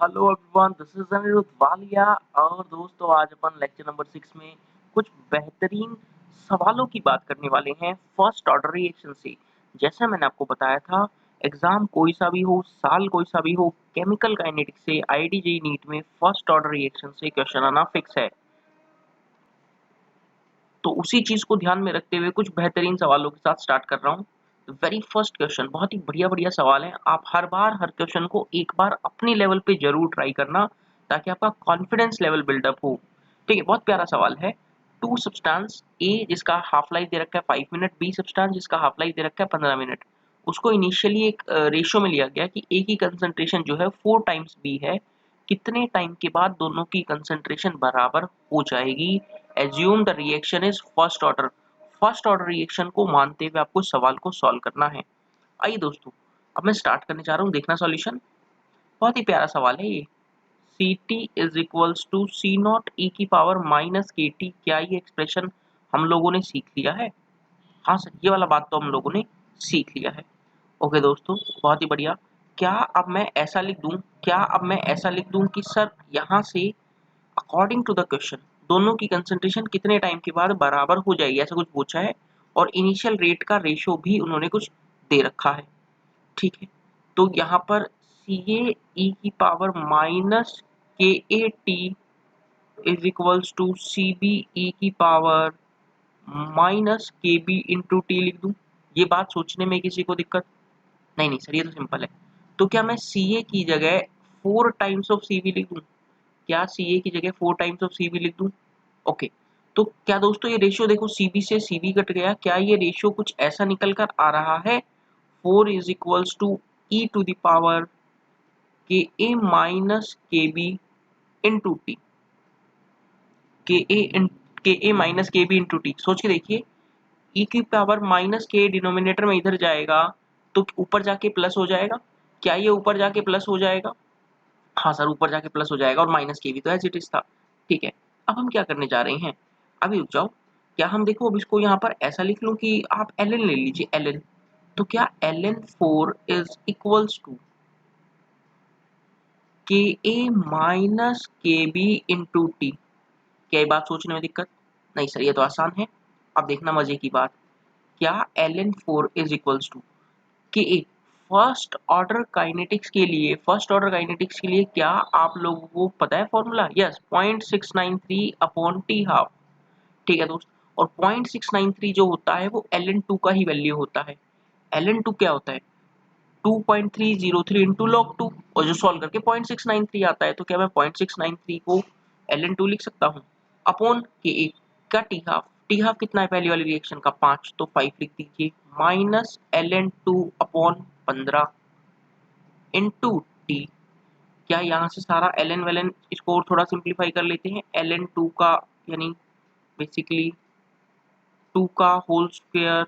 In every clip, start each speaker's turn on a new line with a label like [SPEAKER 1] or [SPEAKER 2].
[SPEAKER 1] Hello everyone, this is Aniruddh Walia. और दोस्तों, आज अपन लेक्चर नंबर 6 में कुछ बेहतरीन सवालों की बात करने वाले हैं फर्स्ट ऑर्डर रिएक्शन से। जैसा मैंने आपको बताया था, एग्जाम कोई सा भी हो, साल कोई सा भी हो, केमिकल काइनेटिक्स से आईआईटी जेईई नीट में फर्स्ट ऑर्डर रिएक्शन से क्वेश्चन आना फिक्स है। तो उसी चीज को ध्यान में रखते हुए कुछ बेहतरीन सवालों के साथ स्टार्ट कर रहा हूँ। वेरी फर्स्ट क्वेश्चन बहुत ही बढ़िया बढ़िया सवाल है। आप हर बार हर क्वेश्चन को एक बार अपनी लेवल पे जरूर ट्राई करना, ताकि आपका कॉन्फिडेंस लेवल बिल्डअप हो। ठीक है, बहुत प्यारा सवाल है। टू सब्सटेंस ए जिसका हाफ लाइफ दे रखा है 5 मिनट, बी सब्सटेंस जिसका हाफ लाइफ दे रखा है 15 मिनट। उसको इनिशियली एक रेशियो में लिया गया कि ए की कंसंट्रेशन जो है 4 टाइम्स बी है। कितने टाइम के बाद दोनों की कंसंट्रेशन बराबर हो जाएगी। Assume the reaction is first order. First order reaction को मानते हुए आपको सवाल को सॉल्व करना है। आइए दोस्तों, अब मैं स्टार्ट करने जा रहा हूँ। देखना सॉल्यूशन। बहुत ही प्यारा सवाल है ये। C T is equals to C not E की पावर माइनस के टी। क्या ये एक्सप्रेशन हम लोगों ने सीख लिया है? हाँ सर, ये वाला बात तो हम लोगों ने सीख लिया है। ओके दोस्तों, बहुत ही बढ़िया। क्या अब मैं ऐसा लिख दूं कि सर यहाँ से अकॉर्डिंग टू द क्वेश्चन दोनों की कंसंट्रेशन कितने टाइम के बाद बराबर हो जाएगी, ऐसा कुछ पूछा है। और इनिशियल रेट का रेशो भी उन्होंने कुछ दे रखा है। ठीक है, तो यहाँ पर सी ए ई की power minus K A T is equals to C B E की power minus K B into T लिख दूं। ये बात सोचने में किसी को दिक्कत? नहीं नहीं सर, ये तो सिंपल है। तो क्या मैं सी ए की जगह 4 टाइम्स ऑफ सी बी लिख दूं? क्या सी ए की जगह 4 टाइम्स ऑफ सी बी लिख दूं? ओके। तो क्या दोस्तों ये रेशियो देखो, सीबी से सीबी कट गया। क्या ये रेशियो कुछ ऐसा निकल कर आ रहा है? 4 is equals to E to the power K A minus K B into T. K A minus K B into T, सोच के देखिए। ई की पावर माइनस के डिनोमिनेटर में इधर जाएगा तो ऊपर जाके प्लस हो जाएगा। क्या ये ऊपर जाके प्लस हो जाएगा? हाँ सर, ऊपर जाके प्लस हो जाएगा। और माइनस के भी तो एज इट इज था। ठीक है, अब हम क्या करने जा रहे हैं? अभी रुक जाओ। क्या हम देखो, अब इसको यहाँ पर ऐसा लिख लूं कि आप एल एन ले लीजिए, एल एन। तो क्या L N 4 is equals to K A minus K B into T? क्या ये बात सोचने में दिक्कत? नहीं सर, ये तो आसान है। अब देखना मजे की बात। क्या L N 4 is equals to K A? First order kinetics के लिए क्या आप लोगों को पता है formula? Yes, 0.693 upon T half. ठीक है दोस्त। और 0.693 जो होता है वो ln2 का ही वैल्यू होता है। ln2 क्या होता है? 2.303 इंटू लॉग 2। और जो सॉल्व करके 0.693 आता है, तो क्या मैं 0.693 को ln2 लिख सकता हूँ अपॉन के ए का टी हाफ। टी हाफ कितना है पहली वाली रिएक्शन का? 5, तो 5 लिख दीजिए। Minus ln2 upon 15 into T. क्या यहाँ से सारा ln वेलन इसको और थोड़ा सिंप्लीफाई कर लेते हैं। ln2 का यानी बेसिकली 2 का whole square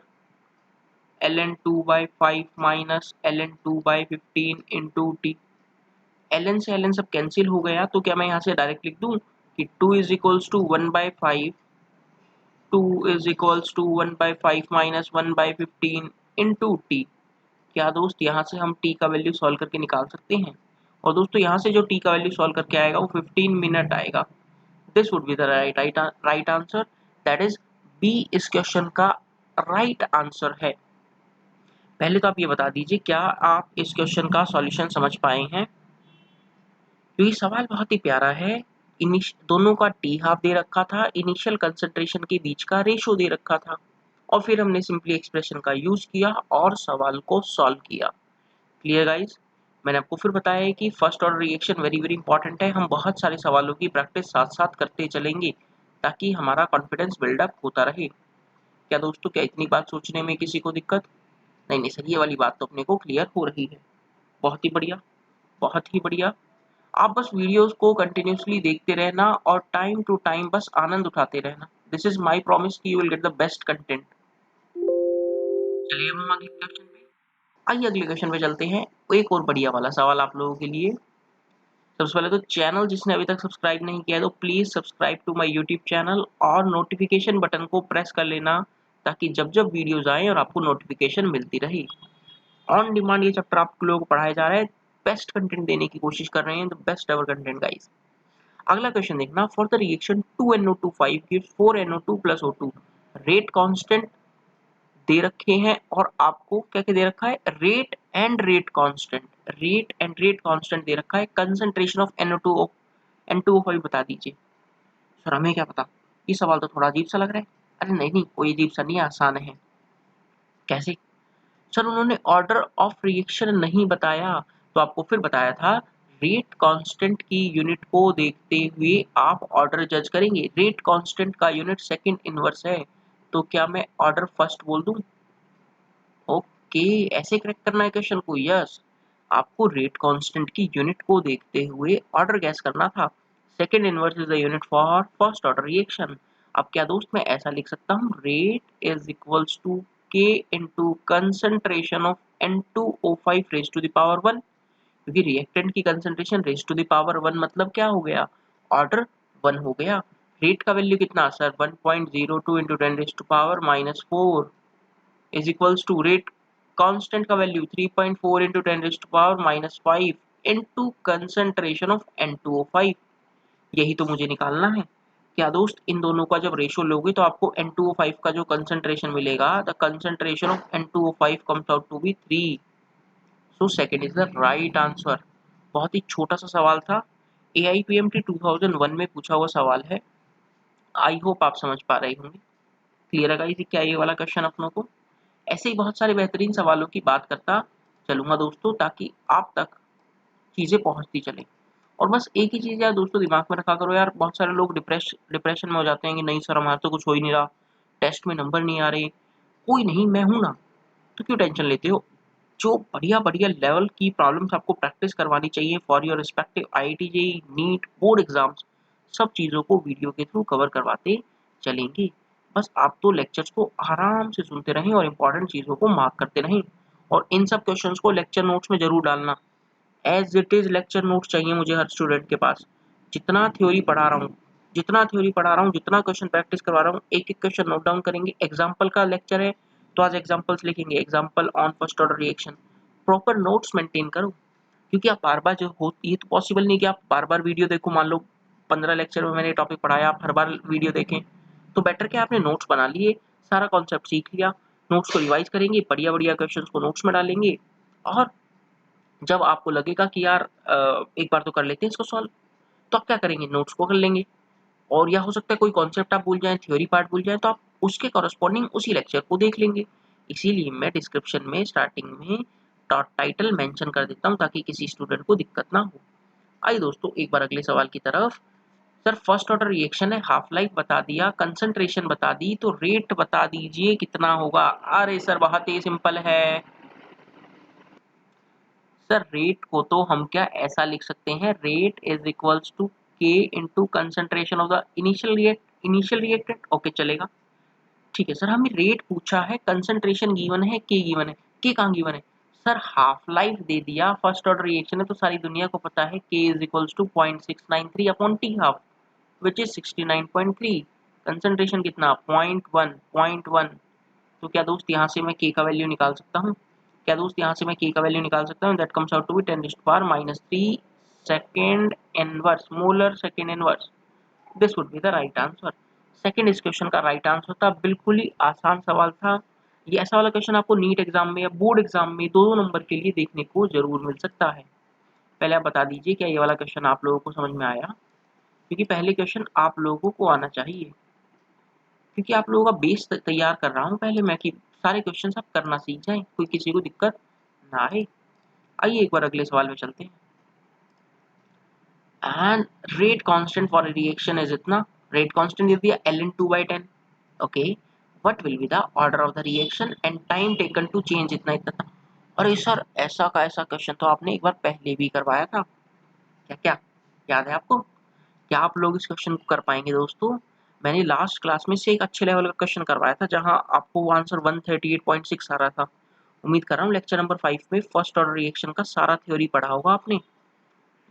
[SPEAKER 1] ln2/5 minus ln2/15 into T. ln से ln सब कैंसिल हो गया, तो क्या मैं यहाँ से डायरेक्ट लिख दूँ कि 2 is equals to 1/5, 2 is equals to 1/5 minus 1/15 into T. क्या दोस्त यहाँ से हम t का वैल्यू सॉल्व करके निकाल सकते हैं? और दोस्तों यहाँ से जो t का वैल्यू सॉल्व करके आएगा वो 15 मिनट आएगा। This would be the right answer. That is B इस क्वेश्चन का राइट आंसर है। पहले तो आप ये बता दीजिए, क्या आप इस क्वेश्चन का सॉल्यूशन समझ पाए हैं? क्योंकि सवाल बहुत ही प्यारा है। दोनों का टी हाफ दे रखा था, इनिशियल कंसंट्रेशन के बीच का रेशो दे रखा था, और फिर हमने सिंपली एक्सप्रेशन का यूज किया और सवाल को सॉल्व किया। Clear guys? मैंने आपको फिर बताया है कि first order reaction very very important है। हम बहुत सारे सवालों की प्रैक्टिस साथ साथ करते चलेंगे, ताकि हमारा कॉन्फिडेंस बिल्डअप होता रहे। क्या दोस्तों, क्या इतनी बात सोचने में किसी को दिक्कत? नहीं नहीं सर, ये वाली बात तो अपने को क्लियर हो रही है। बहुत ही बढ़िया, बहुत ही बढ़िया। आप बस वीडियोस को कंटिन्यूअसली देखते रहना और टाइम टू टाइम बस आनंद उठाते रहना। दिस इज माय प्रॉमिस कि you will get the best content. चलिए अब हम अगले क्वेश्चन पे आइए अगले क्वेश्चन पे चलते हैं। एक और बढ़िया वाला सवाल आप लोगों के लिए। सबसे पहले तो चैनल जिसने अभी तक सब्सक्राइब नहीं किया है तो please subscribe to my YouTube channel और नोटिफिकेशन बटन को प्रेस कर लेना, ताकि जब जब वीडियोस आए और आपको नोटिफिकेशन मिलती रहे। ऑन डिमांड ये चैप्टर आप लोगों को पढ़ाया जा रहा है बेस्ट कंटेंट देने की कोशिश कर रहे हैं, the best ever content guys. अगला क्वेश्चन देखना, for the reaction 2NO2 gives 4NO2 plus O2, rate constant दे रखे हैं और आपको क्या क्या दे रखा है, रेट एंड रेट कांस्टेंट दे रखा है, कंसंट्रेशन ऑफ N2O5 बता दीजिए। सर हमें क्या पता, ये सवाल तो थोड़ा अजीब सा लग रहा है। अरे नहीं नहीं, कोई अजीब सा नहीं है, आसान है। कैसे? सर उन्होंने ऑर्डर ऑफ रिएक्शन नहीं बताया, तो आपको फिर बताया था रेट कांस्टेंट की यूनिट को देखते हुए आप ऑर्डर जज करेंगे। रेट कांस्टेंट का यूनिट सेकंड इनवर्स है, तो क्या मैं ऑर्डर फर्स्ट बोल दूं? ओके, ऐसे करेक्ट करना है क्वेश्चन को। यस, आपको रेट कांस्टेंट की यूनिट को देखते हुए ऑर्डर गैस करना था। Second inverse is the unit for first order reaction. अब क्या दोस्त, मैं ऐसा लिख सकता हूँ, rate is equals to K into concentration of N2O5 raise to the power 1, क्योंकि रिएक्टेंट की concentration raise to the power 1 मतलब क्या हो गया, ऑर्डर 1 हो गया। रेट का वैल्यू कितना sir, 1.02 into 10 raise to power -4 is equals to rate constant का value 3.4 into 10 raise to power -5 into concentration of N2O5। यही तो मुझे निकालना है। क्या दोस्त, इन दोनों का जब रेशियो लोगे तो आपको N2O5 का जो कंसंट्रेशन मिलेगा, the concentration of N2O5 comes out to be 3। So second is the right answer. बहुत ही छोटा सा सवाल था, AIPMT 2001 में पूछा हुआ सवाल है। आई होप आप समझ पा रहे होंगे। क्लियर है गाइस क्या ये वाला क्वेश्चन अपनों को? ऐसे ही बहुत सारे बेहतरीन सवालों की बात करता चलूंगा दोस्तों, ताकि आप तक चीजें पहुंचती चले। और बस एक ही चीज यार दोस्तों दिमाग में रखा करो यार, बहुत सारे लोग डिप्रेशन में हो जाते हैं कि नहीं सर हमारा तो कुछ हो ही नहीं रहा, टेस्ट में नंबर नहीं आ रहे। कोई नहीं, मैं हूं ना, तो क्यों टेंशन लेते हो? जो बढ़िया बढ़िया लेवल की प्रॉब्लम्स आपको प्रैक्टिस करवानी चाहिए for your respective IIT JEE NEET board exams, सब चीज़ों को वीडियो के थ्रू कवर करवाते चलेंगे। बस आप तो लेक्चर्स को आराम से सुनते रहें और इम्पोर्टेंट चीज़ों को मार्क करते रहें, और इन सब क्वेश्चंस को लेक्चर नोट्स में जरूर डालना। As it is lecture notes चाहिए मुझे हर स्टूडेंट के पास। जितना थ्योरी पढ़ा रहा हूँ, जितना क्वेश्चन प्रैक्टिस करवा रहा हूँ, एक एक क्वेश्चन नोट डाउन करेंगे। एग्जाम्पल का लेक्चर है तो आज एग्जाम्पल्स लिखेंगे, example on first order reaction. Proper notes maintain करो, क्योंकि आप बार बार जो हो, ये तो पॉसिबल नहीं कि आप बार बार वीडियो देखो। मान लो 15 लेक्चर में मैंने टॉपिक पढ़ाया, आप हर बार वीडियो देखें, तो बेटर क्या आपने नोट्स बना लिए, सारा कॉन्सेप्ट सीख लिया, नोट्स को रिवाइज करेंगे, बढ़िया बढ़िया क्वेश्चन को नोट्स में डालेंगे, और जब आपको लगेगा कि यार एक बार तो कर लेते हैं इसको सॉल्व, तो आप क्या करेंगे, नोट्स को कर लेंगे। और या हो सकता है कोई कॉन्सेप्ट आप भूल जाएं, थ्योरी पार्ट भूल जाएं, तो आप उसके कॉरस्पॉन्डिंग उसी लेक्चर को देख लेंगे। इसीलिए मैं डिस्क्रिप्शन में स्टार्टिंग में टाइटल मेंशन कर देता हूं, ताकि किसी स्टूडेंट को दिक्कत ना हो। आइए दोस्तों एक बार अगले सवाल की तरफ। सर फर्स्ट ऑर्डर रिएक्शन है, हाफ लाइफ बता दिया, कंसंट्रेशन बता दी, तो रेट बता दीजिए कितना होगा। अरे सर बहुत ही सिंपल है सर, रेट को तो हम क्या ऐसा लिख सकते हैं, रेट इज इक्वल्स टू के into concentration of the initial reactant. Okay चलेगा, ठीक है सर। हमें रेट पूछा है, कंसंट्रेशन गिवन है, के गिवन है। के कहाँ गिवन है सर, हाफ लाइफ दे दिया, फर्स्ट ऑर्डर रिएक्शन है तो सारी दुनिया को पता है K is equals to 0.693 upon T half, which is 69.3। Concentration कितना, 0.1। तो क्या दोस्त यहाँ से मैं के का वैल्यू निकाल सकता हूँ? क्या दोस्त यहाँ से मैं के का वैल्यू निकाल सकता हूँ? That comes out to be 10⁻³ second inverse, molar second inverse. This would be the right answer. Second इस क्वेश्चन का राइट आंसर था। बिल्कुल ही आसान सवाल था ये। ऐसा वाला क्वेश्चन आपको नीट एग्जाम में या बोर्ड एग्जाम में 2 नंबर के लिए देखने को जरूर मिल सकता है। पहले आप बता दीजिए क्या ये वाला क्वेश्चन आप लोगों को समझ में आया, क्योंकि पहले क्वेश्चन आप लोगों को आना चाहिए, क्योंकि आप लोगों का बेस तैयार कर रहा हूँ पहले मैं, कि सारे क्वेश्चन आप करना सीख जाएं, कोई किसी को दिक्कत ना आए। आइए एक बार अगले सवाल में चलते हैं। And rate constant for reaction is इतना, रेट कांस्टेंट दे दिया ln2/10। Okay, what will be the order of the reaction and time taken to change, इतना इतना था। अरे सर ऐसा का ऐसा क्वेश्चन तो आपने एक बार पहले भी करवाया था, क्या क्या याद है आपको? क्या आप लोग इस क्वेश्चन को कर पाएंगे दोस्तों? मैंने लास्ट क्लास में से एक अच्छे लेवल का क्वेश्चन करवाया था, जहां आपको वो आंसर 138.6 आ रहा था। उम्मीद कर रहा हूँ लेक्चर नंबर 5 में फर्स्ट ऑर्डर रिएक्शन का सारा थ्योरी पढ़ा होगा आपने,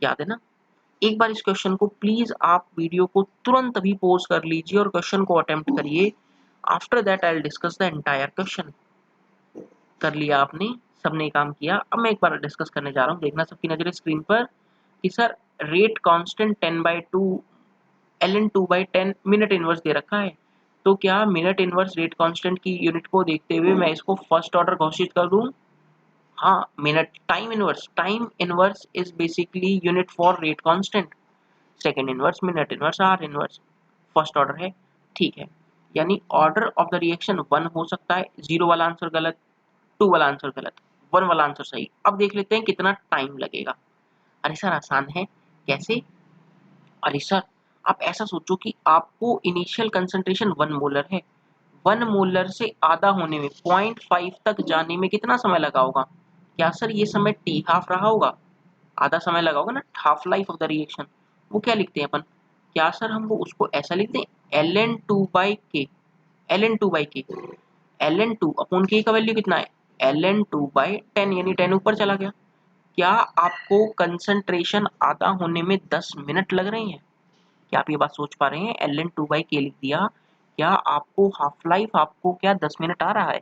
[SPEAKER 1] याद है ना? एक बार इस क्वेश्चन को प्लीज आप वीडियो को तुरंत अभी पॉज कर लीजिए और क्वेश्चन को अटेम्प्ट करिए। After that I will discuss the entire question. कर लिया आपने? सबने काम किया। अब मैं एक बार डिस्कस करने जा रहा हूँ, देखना सबकी नजरें स्क्रीन पर कि sir rate constant 10/2 ln 2/10 minute inverse दे रखा है। तो क्या मिनट इनवर्स रेट कांस्टेंट की यूनिट को देखते हुए मैं इसको फर्स्ट ऑर्डर घोषित कर दूं? हाँ, minute time inverse is basically unit for rate constant. Second inverse, minute inverse, are inverse, first order है, ठीक है। यानी ऑर्डर ऑफ द रिएक्शन 1 हो सकता है, 0 वाला आंसर गलत, 2 वाला आंसर गलत, 1 वाला आंसर सही। अब देख लेते हैं कितना टाइम लगेगा। अरे सर आसान है, कैसे? अरे सर आप ऐसा सोचो कि आपको इनिशियल कंसंट्रेशन 1 मोलर है, 1 मोलर से आधा होने में 0.5 तक जाने में कितना समय लगा होगा? क्या सर ये समय टी हाफ रहा होगा? आधा समय लगा होगा ना, half life of the reaction. वो क्या लिखते हैं अपन? क्या सर हम वो उसको ऐसा लिखते हैं ln2/k, ln2/k, ln2 upon k का वैल्यू कितना है? ln2/10, यानी 10 ऊपर चला गया। क्या आपको कंसंट्रेशन आधा होने में 10 मिनट लग रहे हैं? क्या आप ये बात सोच पा रहे हैं? ln2/k लिख दिया, क्या आपको हाफ लाइफ आपको क्या 10 मिनट आ रहा है?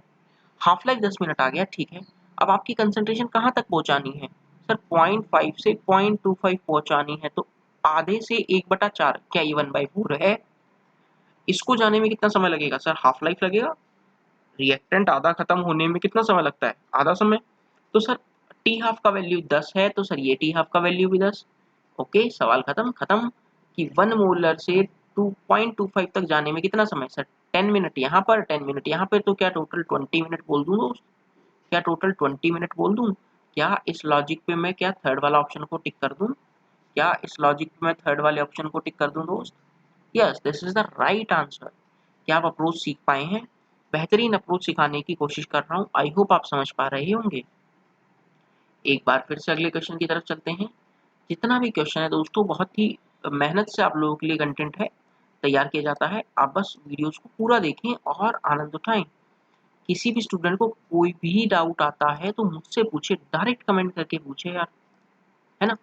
[SPEAKER 1] हाफ लाइफ 10 मिनट आ गया, ठीक है। अब आपकी कंसंट्रेशन कहाँ तक पहुंचानी है? सर 0.5 से 0.25 पहुंचानी है, तो आधे से 1/4, क्या ये 1/4 है? इसको जाने में कितना समय लगेगा? सर हाफ लाइफ लगेगा। रिएक्टेंट आधा खत्म होने में कितना समय लगता है? आधा समय। तो सर टी हाफ का वैल्यू 10 है, तो सर ये टी हाफ का वैल्यू भी 10। ओके, सवाल खत्म कि 1 मोलर से 2.25 तक जाने में कितना समय? सर 10 मिनट यहाँ पर, 10 मिनट यहाँ पर, तो क्या टोटल 20 मिनट बोल दूं दोस्त? क्या टोटल 20 मिनट बोल दूं? क्या इस लॉजिक पे मैं क्या थर्ड वाला ऑप्शन को टिक कर दूं? क्या इस लॉजिक पे मैं थर्ड वाले ऑप्शन को टिक कर दूं दोस्त? Yes, this is the right answer. क्या आप अप्रोच सीख पाए हैं? बेहतरीन अप्रोच सिखाने की कोशिश कर रहा हूँ, आई होप आप समझ पा रहे होंगे। एक बार फिर से अगले क्वेश्चन की तरफ चलते हैं। जितना भी क्वेश्चन है दोस्तों, बहुत ही मेहनत से आप लोगों के लिए कंटेंट है, तैयार किया जाता है। आप बस वीडियोस को पूरा देखें और आनंद उठाएं। किसी भी स्टूडेंट को कोई भी डाउट आता है तो मुझसे पूछे, डायरेक्ट कमेंट करके पूछे यार, है ना?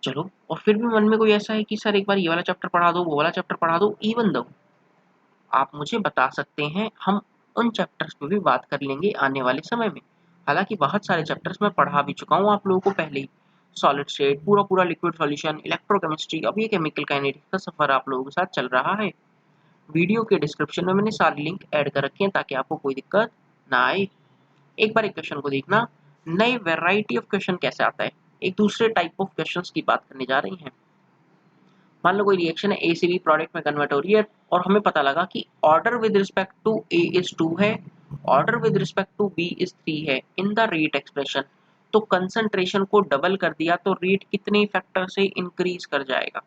[SPEAKER 1] चलो, और फिर भी मन में कोई ऐसा है कि सर एक बार ये वाला चैप्टर पढ़ा दो, वो वाला चैप्टर पढ़ा दो, इवन दो आप मुझे बता सकते हैं, हम उन चैप्टर्स पे भी बात कर लेंगे आने वाले समय में। हालांकि बहुत सारे चैप्टर्स मैं पढ़ा भी चुका हूँ आप लोगों को पहले ही। सॉलिड स्टेट, पूरा लिक्विड सॉल्यूशन, इलेक्ट्रोकेमिस्ट्री, अब ये केमिकल काइनेटिक्स का सफर आप लोगों के साथ चल रहा है। वीडियो के डिस्क्रिप्शन में मैंने सारी लिंक ऐड कर रखी है ताकि आपको कोई दिक्कत ना आए। एक बार एक क्वेश्चन को देखना, नए वैरायटी ऑफ क्वेश्चन कैसे आता है। एक दूसरे टाइप ऑफ क्वेश्चंस की बात करने जा रही हैं। मान लो कोई रिएक्शन है, ए से बी प्रोडक्ट में कन्वर्ट हो रही है और हमें पता लगा कि order with respect to A is 2 है, order with respect to B is 3 है इन द रेट एक्सप्रेशन। तो कंसंट्रेशन को डबल कर दिया तो रेट कितने फैक्टर से इंक्रीज कर जाएगा?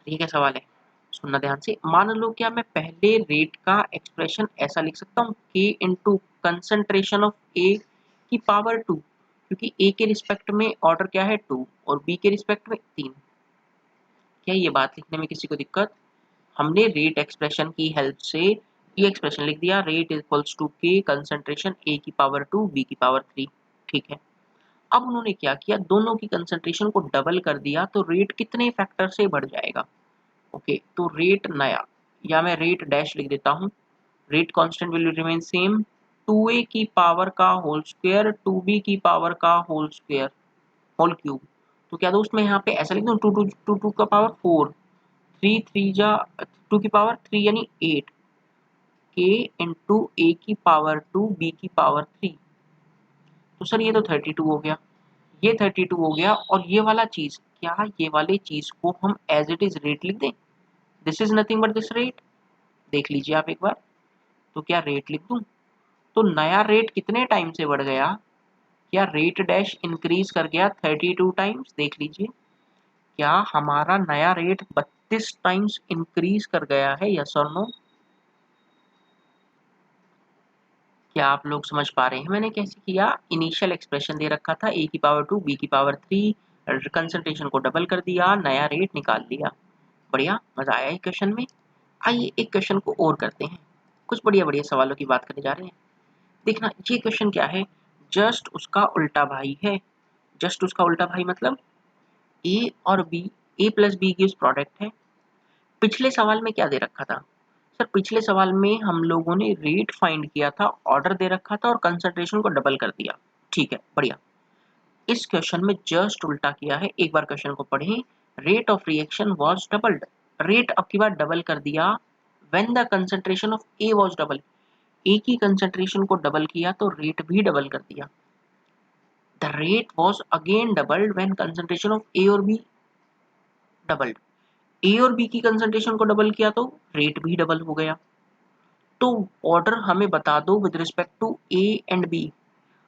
[SPEAKER 1] ठीक है, सवाल है, सुनना ध्यान से। मान लो क्या मैं पहले रेट का एक्सप्रेशन ऐसा लिख सकता हूँ, k इंटू कंसंट्रेशन ऑफ ए की पावर 2, क्योंकि ए के रिस्पेक्ट में ऑर्डर क्या है 2 और बी के रिस्पेक्ट में 3। क्या ये बात लिखने में किसी को दिक्कत? हमने रेट एक्सप्रेशन की हेल्प से ये एक्सप्रेशन लिख दिया, rate equals to K concentration ए की पावर 2 बी की पावर 3, ठीक है। अब उन्होंने क्या किया, दोनों की कंसंट्रेशन को डबल कर दिया तो रेट कितने फैक्टर से बढ़ जाएगा? ओके, तो रेट नया, या मैं रेट डैश लिख देता हूँ, rate constant will remain same, 2a की पावर का होल स्क्वायर 2b की पावर का होल स्क्वायर होल क्यूब। तो क्या दोस्त मैं यहाँ पे ऐसा लिख दूँ, 2 का पावर 4, 3 3 जा 2 की पावर 3 यानी 8, k इंटू ए की पावर 2 बी की पावर 3। तो सर ये तो 32 हो गया, ये 32 हो गया, और ये वाला चीज, क्या ये वाले चीज को हम एज इट इज रेट लिख दें? This is nothing but this rate. देख लीजिए आप एक बार, तो क्या रेट लिख दूं? तो नया रेट कितने टाइम से बढ़ गया? क्या रेट डैश इंक्रीज कर गया 32 टाइम्स? देख लीजिए, क्या हमारा नया रेट 32 टाइम्स इंक्रीज कर गया है, यस और नो? क्या आप लोग समझ पा रहे हैं मैंने कैसे किया? इनिशियल एक्सप्रेशन दे रखा था a की पावर 2 b की पावर 3, कंसंट्रेशन को डबल कर दिया, नया रेट निकाल लिया। बढ़िया, मजा आया इस क्वेश्चन में। आइए एक क्वेश्चन को और करते हैं, कुछ बढ़िया बढ़िया सवालों की बात करने जा रहे हैं। देखना ये क्वेश्चन क्या है, जस्ट उसका उल्टा भाई है। जस्ट उसका उल्टा भाई मतलब ए और बी, ए प्लस बी गिव्स प्रोडक्ट है। पिछले सवाल में क्या दे रखा था? सर पिछले सवाल में हम लोगों ने रेट फाइंड किया था, ऑर्डर दे रखा था और कंसंट्रेशन को डबल कर दिया। ठीक है, बढ़िया। इस क्वेश्चन में जस्ट उल्टा किया है। एक बार क्वेश्चन को पढ़ें। Rate of reaction was doubled. Rate अब की बार डबल कर दिया when the concentration of A was double. A की कंसंट्रेशन को डबल किया तो रेट भी डबल कर दिया। The rate was again doubled when concentration of A और बी डबल्ड। ए और बी की कंसंट्रेशन को डबल किया तो रेट भी डबल हो गया। तो ऑर्डर हमें बता दो with respect to A and B.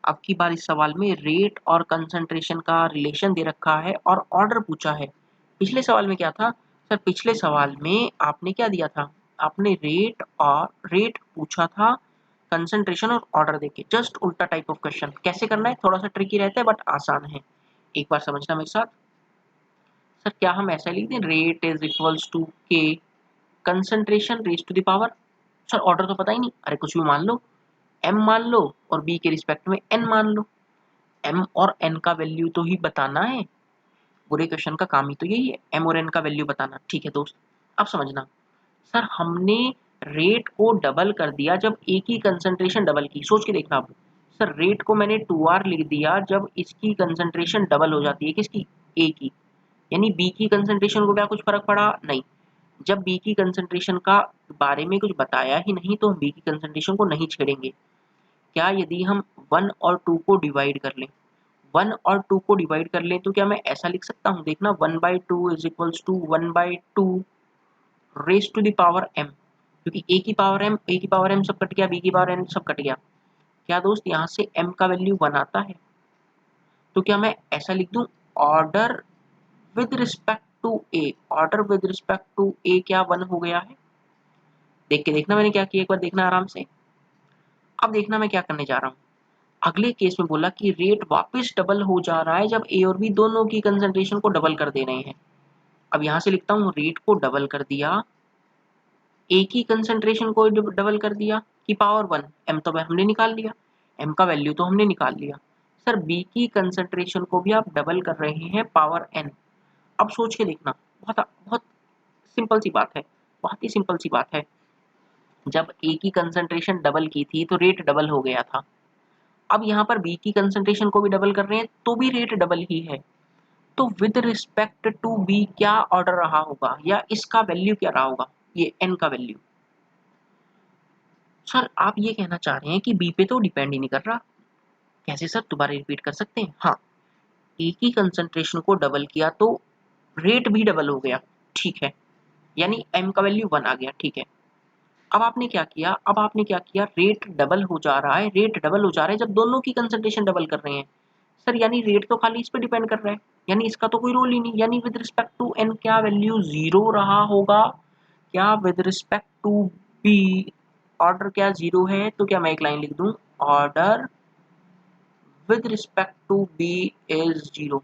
[SPEAKER 1] अब की बार इस सवाल में रेट और कंसंट्रेशन का रिलेशन दे रखा है और ऑर्डर पूछा है। पिछले सवाल में क्या था सर? पिछले सवाल में आपने क्या दिया था? आपने रेट पूछा था, कंसंट्रेशन और ऑर्डर देके। जस्ट उल्टा टाइप ऑफ क्वेश्चन। कैसे करना है? थोड़ा सा ट्रिकी रहता है बट आसान है। एक बार समझना मेरे साथ। सर क्या हम ऐसा लिख दें, rate is equals to K concentration raise to the power. Sir order तो पता ही नहीं, अरे कुछ भी मान लो, m मान लो और b के रिस्पेक्ट में n मान लो। m और n का वैल्यू तो ही बताना है, पूरे क्वेश्चन का काम ही तो यही है, m और n का वैल्यू बताना। ठीक है दोस्त, अब समझना। सर हमने रेट को डबल कर दिया जब a की कंसंट्रेशन डबल की। सोच के देखना आप। सर रेट को मैंने 2r लिख दिया जब इसकी कंसंट्रेशन डबल हो जाती है। किसकी? a की। यानी b की कंसंट्रेशन को क्या कुछ फर्क पड़ा? नहीं। जब b की कंसंट्रेशन का बारे में कुछ बताया ही नहीं तो हम b की कंसंट्रेशन को नहीं छेड़ेंगे। क्या यदि हम 1 और 2 को डिवाइड कर लें, 1 और 2 को डिवाइड कर लें तो क्या मैं ऐसा लिख सकता हूँ? देखना, 1/2 is equals to 1/2 raise to the power m। क्योंकि a की पावर m सब कट गया, b की पावर n सब कट गया। क्या दोस्त यहाँ से m का वैल्यू 1 आता है? तो क्या मैं ऐसा लिख दूं, order with respect to a, order with respect to a क्या 1 हो गया है? देख के देखना मैंने क्या किया, एक बार देखना आराम से। अब देखना मैं क्या करने जा रहा हूँ। अगले केस में बोला कि रेट वापस डबल हो जा रहा है जब ए और बी दोनों की कंसंट्रेशन को डबल कर दे रहे हैं। अब यहां से लिखता हूं, रेट को डबल कर दिया, ए की कंसंट्रेशन को डबल कर दिया कि पावर 1, एम तो हमने निकाल लिया, एम का वैल्यू तो हमने निकाल लिया। सर बी की कंसंट्रेशन को भी आप डबल कर रहे हैं पावर एन। अब सोच के देखना, बहुत बहुत सिंपल सी बात है, बहुत ही सिंपल सी बात है। जब ए की कंसंट्रेशन डबल की थी तो रेट डबल हो गया था। अब यहाँ पर बी की कंसंट्रेशन को भी डबल कर रहे हैं तो भी रेट डबल ही है। तो विद रिस्पेक्ट टू बी क्या ऑर्डर रहा होगा या इसका वैल्यू क्या रहा होगा? ये एन का वैल्यू। सर आप ये कहना चाह रहे हैं कि बी पे तो डिपेंड ही नहीं कर रहा। कैसे सर? दोबारा रिपीट कर सकते हैं? हाँ, ए की कंसंट्रेशन को डबल किया तो रेट भी डबल हो गया। ठीक है, यानी एम का वैल्यू 1 आ गया। ठीक है, अब आपने क्या किया? रेट डबल हो जा रहा है, रेट डबल हो जा रहा है जब दोनों की कंसंट्रेशन डबल कर रहे हैं। सर यानी रेट तो खाली इस पे डिपेंड कर रहा है, यानी इसका तो कोई रोल ही नहीं। यानी विद रिस्पेक्ट टू एन क्या वैल्यू 0 रहा होगा? क्या with respect to B order क्या 0 है? तो क्या मैं एक लाइन लिख दूं, order with respect to B is 0।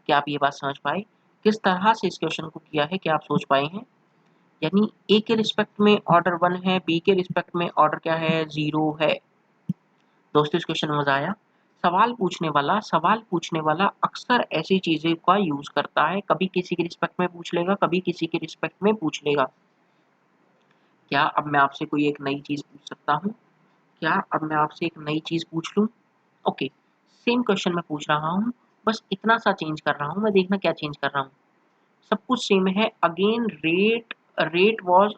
[SPEAKER 1] क्या आप ये बात समझ पाए किस तरह से इस क्वेश्चन को किया है? क्या आप सोच पाए हैं? यानी ए के रिस्पेक्ट में ऑर्डर 1 है, बी के रिस्पेक्ट में ऑर्डर क्या है? 0 है। दोस्तों इस क्वेश्चन में मजा आया? सवाल पूछने वाला अक्सर ऐसी चीजें का यूज करता है, कभी किसी के रिस्पेक्ट में पूछ लेगा, कभी किसी के रिस्पेक्ट में पूछ लेगा। क्या अब मैं आपसे कोई एक नई चीज पूछ सकता हूँ? क्या अब मैं आपसे एक नई चीज पूछ लूँ? ओके, सेम क्वेश्चन मैं पूछ रहा हूँ, बस इतना सा चेंज कर रहा हूँ मैं। देखना क्या चेंज कर रहा हूँ। सब कुछ सेम है। अगेन रेट वॉज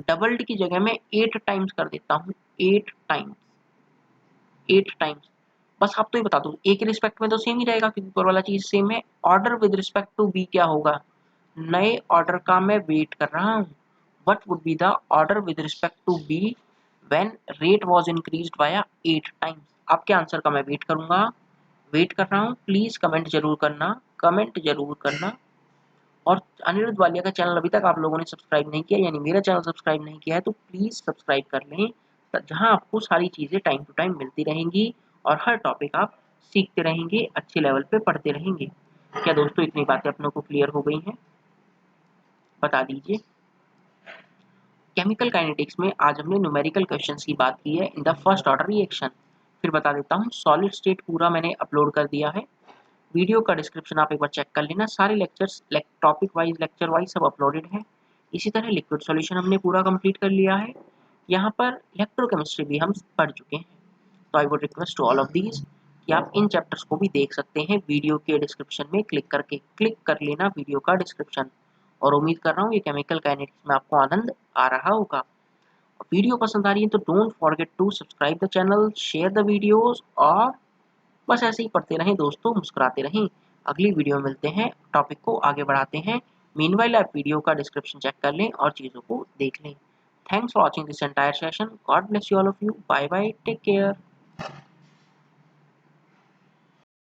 [SPEAKER 1] डबल्ड की जगह में 8 टाइम्स कर देता हूँ। 8 टाइम्स, 8 टाइम्स। बस आप तो ही बता दो, ए के रिस्पेक्ट में तो सेम ही रहेगा क्योंकि ऊपर वाला चीज सेम है। Order with respect to B क्या होगा? नए ऑर्डर का मैं वेट कर रहा हूँ। What would be the order with respect to be when rate was increased by 8 times? आपके आंसर का मैं वेट करूंगा, वेट कर रहा हूँ। प्लीज कमेंट जरूर करना, कमेंट जरूर करना। और अनिरुद्ध वालिया का चैनल अभी तक आप लोगों ने सब्सक्राइब नहीं किया, यानी मेरा चैनल सब्सक्राइब नहीं किया है, तो प्लीज सब्सक्राइब कर लें, जहां आपको सारी चीजें टाइम टू टाइम मिलती रहेंगी और हर टॉपिक आप सीखते रहेंगे, अच्छे लेवल पे पढ़ते रहेंगे। क्या दोस्तों इतनी बातें अपनों को क्लियर हो गई हैं? बता दीजिए। केमिकल काइनेटिक्स में आज हमने न्यूमेरिकल क्वेश्चंस की बात की है in the first order reaction. फिर बता देता हूँ, सॉलिड स्टेट पूरा मैंने अपलोड कर दिया है। वीडियो का डिस्क्रिप्शन आप एक बार चेक कर लेना, सारे lectures topic wise lecture wise सब अपलोडेड है। इसी तरह लिक्विड सॉल्यूशन हमने पूरा कंप्लीट कर लिया है। यहाँ पर इलेक्ट्रोकेमिस्ट्री भी हम पढ़ चुके हैं। तो I would request to all of these कि आप इन चैप्टर्स को भी देख सकते हैं वीडियो के डिस्क्रिप्शन में क्लिक कर लेना वीडियो का डिस्क्रिप्शन। और उम्मीद कर रहा हूँ ये केमिकल काइनेटिक्स में आपको आनंद आ रहा होगा। वीडियो पसंद आ रही है तो don't forget to subscribe the channel, share the videos और बस ऐसे ही पढ़ते रहें दोस्तों, मुस्कुराते रहें। अगली वीडियो में मिलते हैं, टॉपिक को आगे बढ़ाते हैं। मीनवाइल आप वीडियो का डिस्क्रिप्शन चेक कर लें और चीज़ों को देख लें। Thanks for watching this entire session. God bless you all of you. Bye bye, take care.